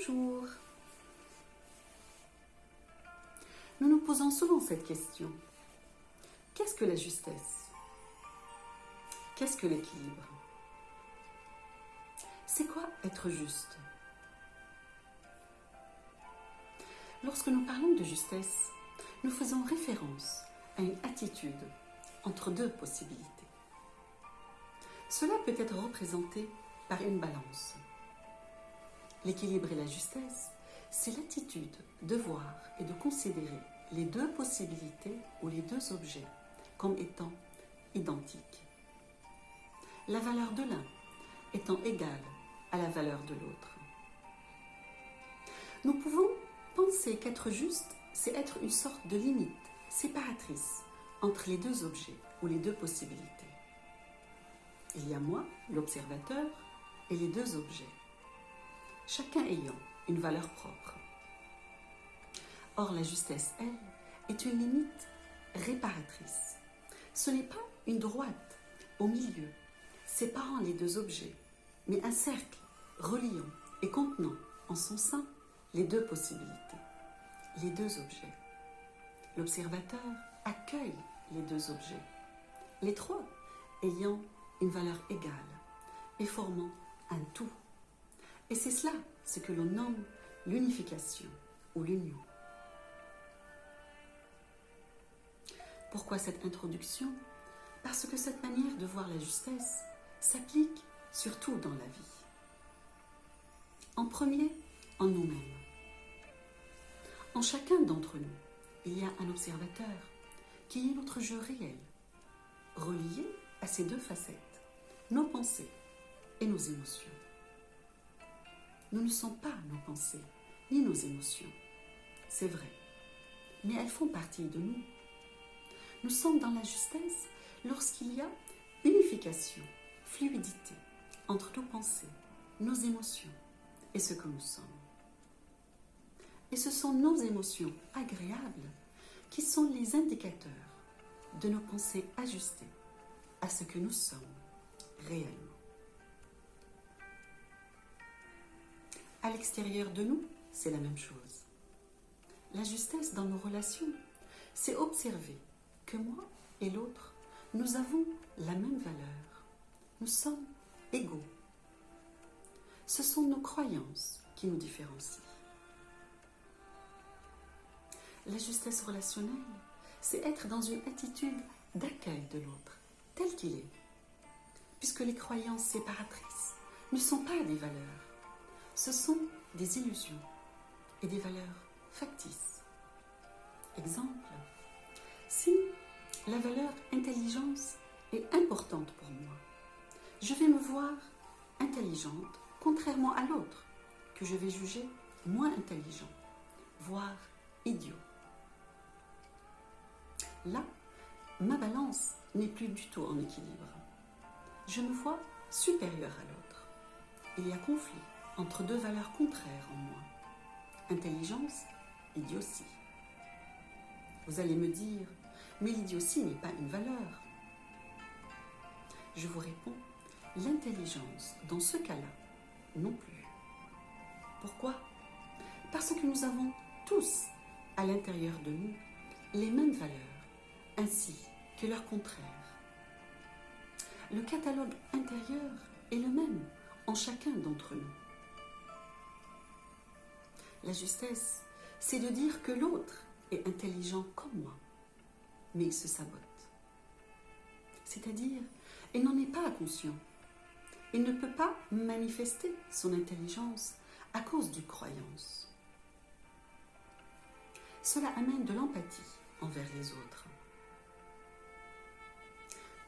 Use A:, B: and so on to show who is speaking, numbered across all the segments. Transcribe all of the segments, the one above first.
A: Bonjour. Nous nous posons souvent cette question. Qu'est-ce que la justesse? Qu'est-ce que l'équilibre? C'est quoi être juste? Lorsque nous parlons de justesse, nous faisons référence à une attitude entre deux possibilités. Cela peut être représenté par une balance. L'équilibre et la justesse, c'est l'attitude de voir et de considérer les deux possibilités ou les deux objets comme étant identiques. La valeur de l'un étant égale à la valeur de l'autre. Nous pouvons penser qu'être juste, c'est être une sorte de limite séparatrice entre les deux objets ou les deux possibilités. Il y a moi, l'observateur, et les deux objets, chacun ayant une valeur propre. Or, la justesse, elle, est une limite réparatrice. Ce n'est pas une droite au milieu, séparant les deux objets, mais un cercle reliant et contenant en son sein les deux possibilités, les deux objets. L'observateur accueille les deux objets, les trois ayant une valeur égale et formant un tout. Et c'est cela ce que l'on nomme l'unification ou l'union. Pourquoi cette introduction? Parce que cette manière de voir la justesse s'applique surtout dans la vie. En premier, en nous-mêmes. En chacun d'entre nous, il y a un observateur qui est notre jeu réel, relié à ces deux facettes, nos pensées et nos émotions. Nous ne sommes pas nos pensées ni nos émotions, c'est vrai, mais elles font partie de nous. Nous sommes dans la justesse lorsqu'il y a unification, fluidité entre nos pensées, nos émotions et ce que nous sommes. Et ce sont nos émotions agréables qui sont les indicateurs de nos pensées ajustées à ce que nous sommes réellement. À l'extérieur de nous, c'est la même chose. La justesse dans nos relations, c'est observer que moi et l'autre, nous avons la même valeur. Nous sommes égaux. Ce sont nos croyances qui nous différencient. La justesse relationnelle, c'est être dans une attitude d'accueil de l'autre, tel qu'il est. Puisque les croyances séparatrices ne sont pas des valeurs, ce sont des illusions et des valeurs factices. Exemple, si la valeur intelligence est importante pour moi, je vais me voir intelligente contrairement à l'autre que je vais juger moins intelligent, voire idiot. Là, ma balance n'est plus du tout en équilibre. Je me vois supérieure à l'autre. Il y a conflit entre deux valeurs contraires en moi. Intelligence, idiotie. Vous allez me dire, mais l'idiotie n'est pas une valeur. Je vous réponds, l'intelligence, dans ce cas-là, non plus. Pourquoi? Parce que nous avons tous, à l'intérieur de nous, les mêmes valeurs, ainsi que leurs contraires. Le catalogue intérieur est le même en chacun d'entre nous. La justesse, c'est de dire que l'autre est intelligent comme moi, mais il se sabote. C'est-à-dire, il n'en est pas conscient. Il ne peut pas manifester son intelligence à cause d'une croyance. Cela amène de l'empathie envers les autres.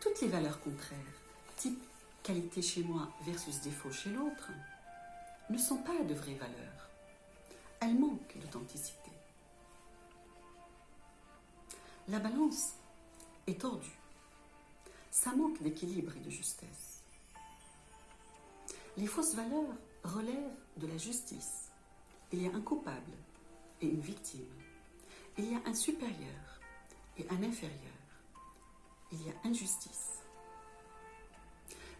A: Toutes les valeurs contraires, type qualité chez moi versus défaut chez l'autre, ne sont pas de vraies valeurs. Elles manquent d'authenticité. La balance est tordue. Ça manque d'équilibre et de justesse. Les fausses valeurs relèvent de la justice. Il y a un coupable et une victime. Il y a un supérieur et un inférieur. Il y a injustice.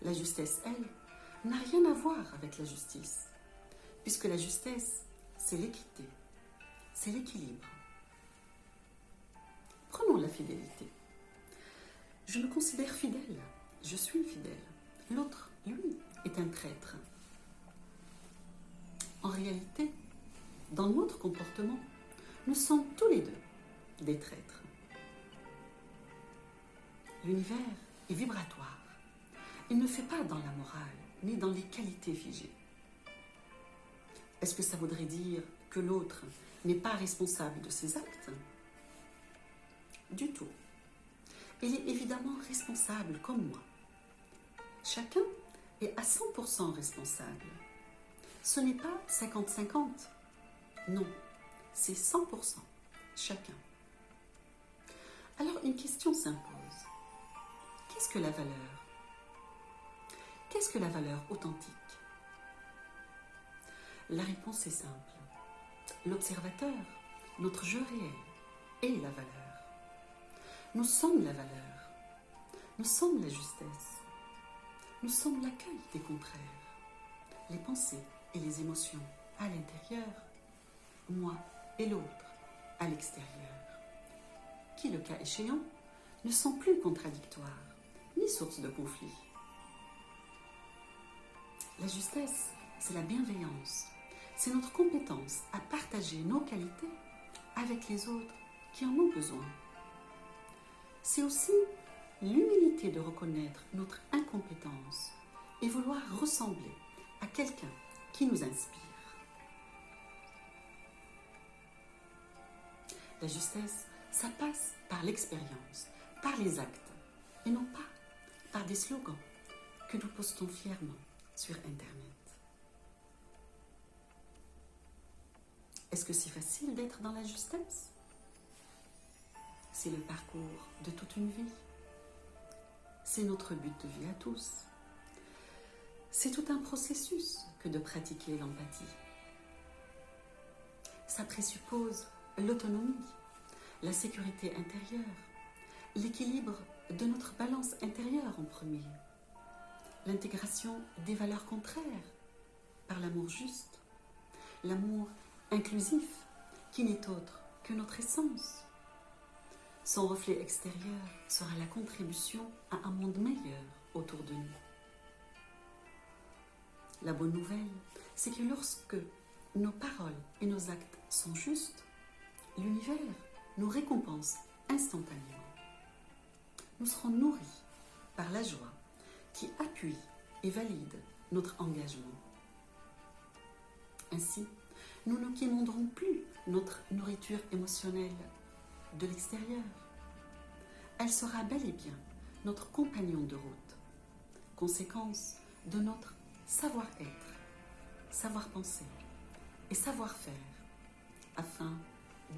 A: La justesse, elle, n'a rien à voir avec la justice, puisque la justesse c'est l'équité, c'est l'équilibre. Prenons la fidélité. Je me considère fidèle, je suis fidèle. L'autre, lui, est un traître. En réalité, dans notre comportement, nous sommes tous les deux des traîtres. L'univers est vibratoire. Il ne fait pas dans la morale, ni dans les qualités figées. Est-ce que ça voudrait dire que l'autre n'est pas responsable de ses actes? Du tout. Il est évidemment responsable comme moi. Chacun est à 100% responsable. Ce n'est pas 50-50. Non, c'est 100%, chacun. Alors une question s'impose. Qu'est-ce que la valeur? Qu'est-ce que la valeur authentique? La réponse est simple. L'observateur, notre je réel, est la valeur. Nous sommes la valeur. Nous sommes la justesse. Nous sommes l'accueil des contraires. Les pensées et les émotions à l'intérieur, moi et l'autre à l'extérieur, qui, le cas échéant, ne sont plus contradictoires, ni source de conflit. La justesse, c'est la bienveillance, c'est notre compétence à partager nos qualités avec les autres qui en ont besoin. C'est aussi l'humilité de reconnaître notre incompétence et vouloir ressembler à quelqu'un qui nous inspire. La justesse, ça passe par l'expérience, par les actes, et non pas par des slogans que nous postons fièrement sur Internet. Est-ce que c'est facile d'être dans la justesse? C'est le parcours de toute une vie. C'est notre but de vie à tous. C'est tout un processus que de pratiquer l'empathie. Ça présuppose l'autonomie, la sécurité intérieure, l'équilibre de notre balance intérieure en premier, l'intégration des valeurs contraires par l'amour juste, l'amour inclusif qui n'est autre que notre essence. Son reflet extérieur sera la contribution à un monde meilleur autour de nous. La bonne nouvelle, c'est que lorsque nos paroles et nos actes sont justes, l'univers nous récompense instantanément. Nous serons nourris par la joie qui appuie et valide notre engagement. Ainsi, nous ne quémanderons plus notre nourriture émotionnelle de l'extérieur. Elle sera bel et bien notre compagnon de route, conséquence de notre savoir-être, savoir-penser et savoir-faire, afin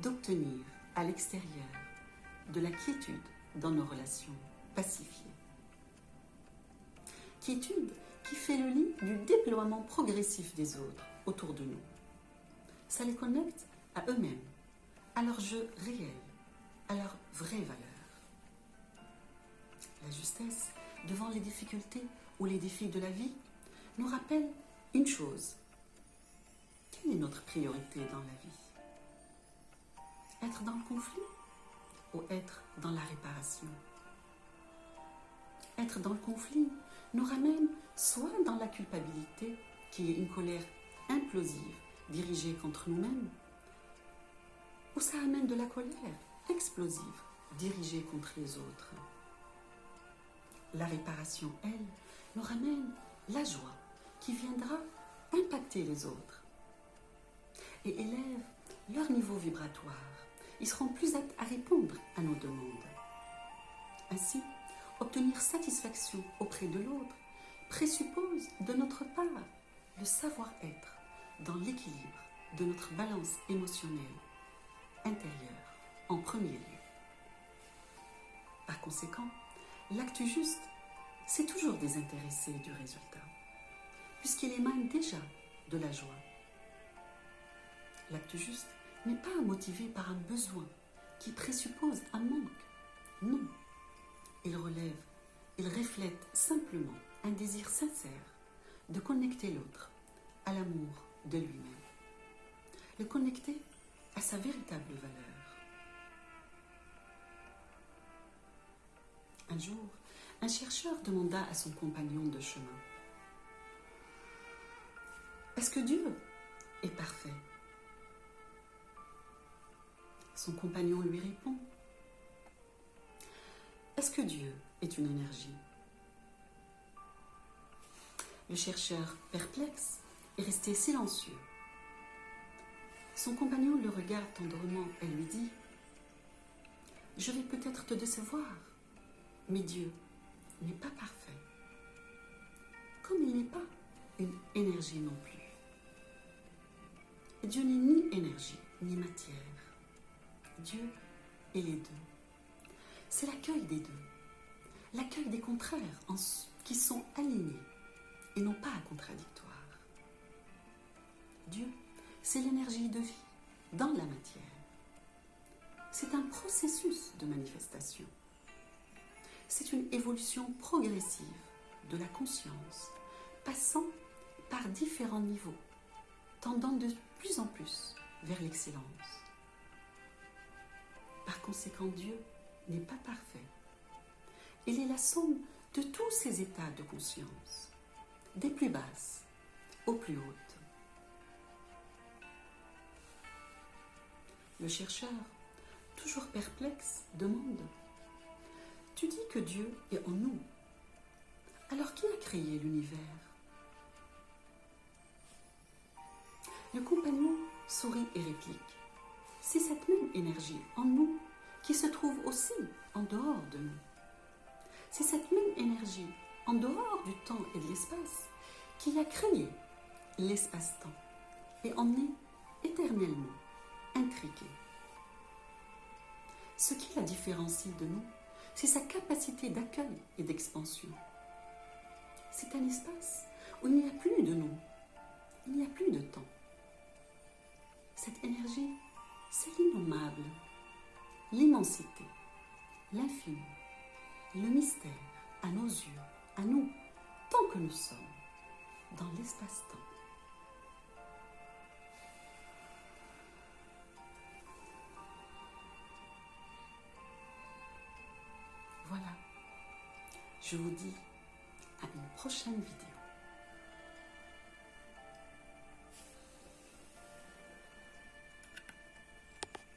A: d'obtenir à l'extérieur de la quiétude dans nos relations pacifiées. Quiétude qui fait le lit du déploiement progressif des autres autour de nous. Ça les connecte à eux-mêmes, à leur jeu réel, à leur vraie valeur. La justesse, devant les difficultés ou les défis de la vie, nous rappelle une chose. Quelle est notre priorité dans la vie? Être dans le conflit ou être dans la réparation? Être dans le conflit nous ramène soit dans la culpabilité, qui est une colère implosive dirigée contre nous-mêmes, ou ça amène de la colère explosive dirigée contre les autres. La réparation, elle, nous ramène la joie qui viendra impacter les autres et élève leur niveau vibratoire. Ils seront plus aptes à répondre à nos demandes. Ainsi, obtenir satisfaction auprès de l'autre présuppose de notre part le savoir-être dans l'équilibre de notre balance émotionnelle intérieure en premier lieu. Par conséquent, l'acte juste, c'est toujours désintéressé du résultat, puisqu'il émane déjà de la joie. L'acte juste n'est pas motivé par un besoin qui présuppose un manque. Non, il reflète simplement un désir sincère de connecter l'autre à l'amour de lui-même. le connecter à sa véritable valeur. Un jour, un chercheur demanda à son compagnon de chemin: est-ce que Dieu est parfait? Son compagnon lui répond: est-ce que Dieu est une énergie? Le chercheur, perplexe, est resté silencieux. Son compagnon le regarde tendrement et lui dit: je vais peut-être te décevoir, mais Dieu n'est pas parfait, comme il n'est pas une énergie non plus. Dieu n'est ni énergie, ni matière. Dieu est les deux. C'est l'accueil des deux, l'accueil des contraires qui sont alignés et non pas contradictoires. Dieu, c'est l'énergie de vie dans la matière. C'est un processus de manifestation. C'est une évolution progressive de la conscience, passant par différents niveaux, tendant de plus en plus vers l'excellence. Par conséquent, Dieu n'est pas parfait. Il est la somme de tous ces états de conscience, des plus basses aux plus hautes. Le chercheur, toujours perplexe, demande: tu dis que Dieu est en nous. Alors qui a créé l'univers? Le compagnon sourit et réplique: c'est cette même énergie en nous qui se trouve aussi en dehors de nous. C'est cette même énergie en dehors du temps et de l'espace qui a créé l'espace-temps et en est éternellement intriqué. Ce qui la différencie de nous, c'est sa capacité d'accueil et d'expansion. C'est un espace où il n'y a plus de nous, il n'y a plus de temps. Cette énergie, c'est l'innommable, l'immensité, l'infini, le mystère à nos yeux, à nous, tant que nous sommes dans l'espace-temps. Voilà, je vous dis à une prochaine vidéo.